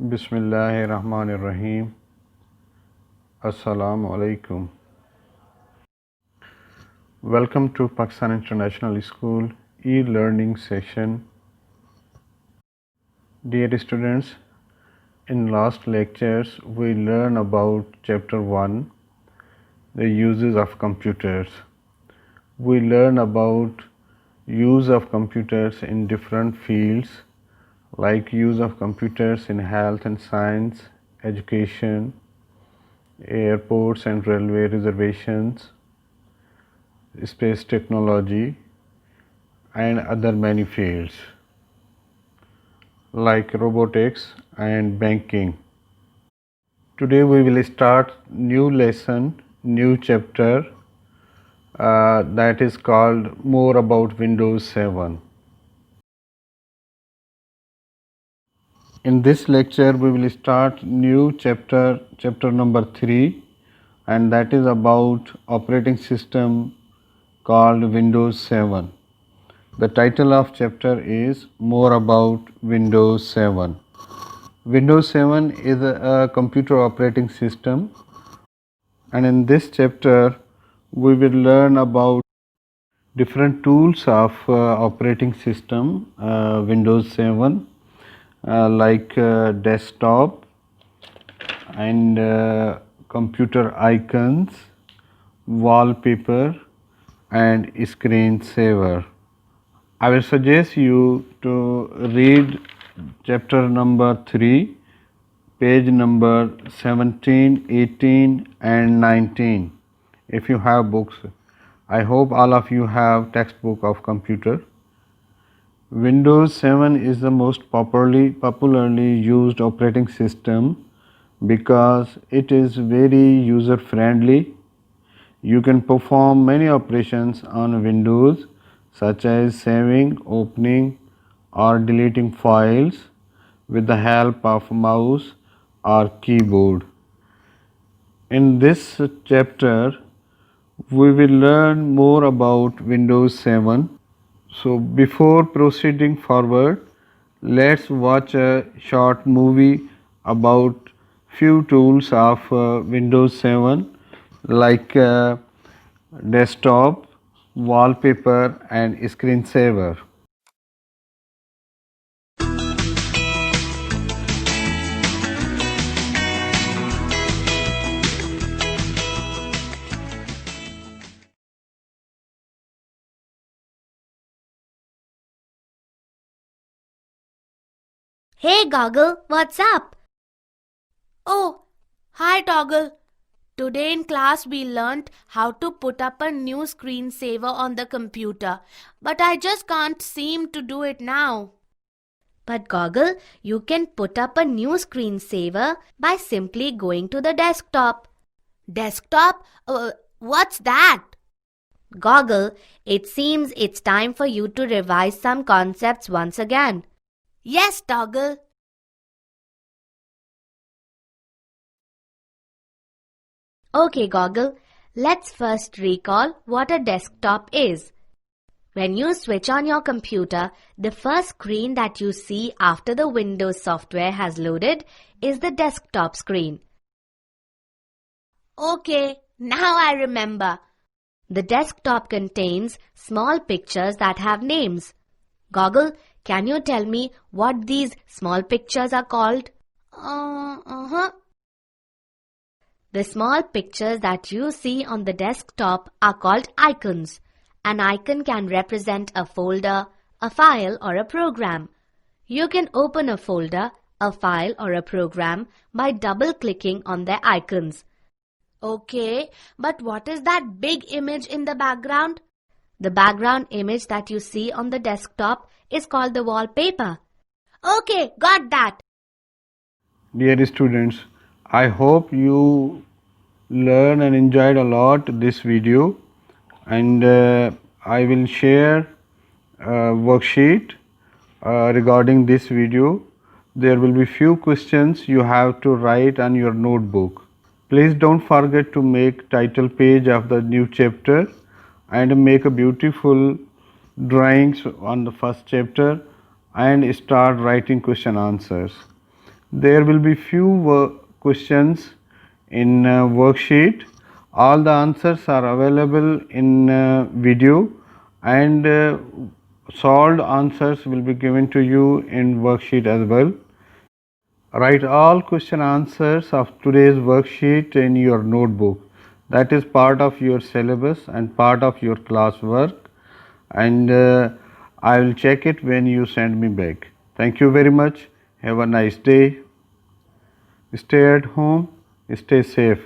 Bismillahirrahmanirrahim. Assalamu alaikum. Welcome to Pakistan International School e-learning session. Dear students, in last lectures we learned about chapter 1, the uses of computers. We learn about use of computers in different fields like use of computers in health and science, education, airports and railway reservations, space technology, and other many fields like robotics and banking. Today we will start new lesson, new chapter that is called More About Windows 7. In this lecture we will start new chapter number 3, and that is about operating system called Windows 7. The title of chapter is More About Windows 7. Windows 7 is a computer operating system, and in this chapter we will learn about different tools of operating system Windows 7 like desktop and computer icons, wallpaper and screensaver. I will suggest you to read chapter number 3, page number 17, 18 and 19 if you have books. I hope all of you have textbook of computer. Windows 7 is the most popularly used operating system because it is very user friendly. You can perform many operations on Windows such as saving, opening or deleting files with the help of mouse or keyboard. In this chapter we will learn more about Windows 7. So before proceeding forward, let's watch a short movie about few tools of Windows 7 like desktop, wallpaper and screensaver. Hey Goggle, what's up? Oh, hi Toggle. Today in class we learnt how to put up a new screensaver on the computer, but I just can't seem to do it now. But Goggle, you can put up a new screensaver by simply going to the desktop. Desktop? What's that? Goggle, it seems it's time for you to revise some concepts once again. Yes, Toggle. Okay, Goggle, let's first recall what a desktop is. When you switch on your computer, the first screen that you see after the Windows software has loaded is the desktop screen. Okay, now I remember. The desktop contains small pictures that have names. Goggle, can you tell me what these small pictures are called? The small pictures that you see on the desktop are called icons. An icon can represent a folder, a file or a program. You can open a folder, a file or a program by double-clicking on their icons. Okay, but what is that big image in the background? The background image that you see on the desktop is called the wallpaper. Okay, got that. Dear students, I hope you learn and enjoyed a lot this video, and I will share a worksheet regarding this video. There will be few questions you have to write on your notebook. Please don't forget to make title page of the new chapter and make a beautiful drawings on the first chapter and start writing question answers. There will be few questions in worksheet. All the answers are available in video, and solved answers will be given to you in worksheet as well. Write all question answers of today's worksheet in your notebook. That is part of your syllabus and part of your classwork, and I will check it when you send me back. Thank you very much. Have a nice day. Stay at home. Stay safe.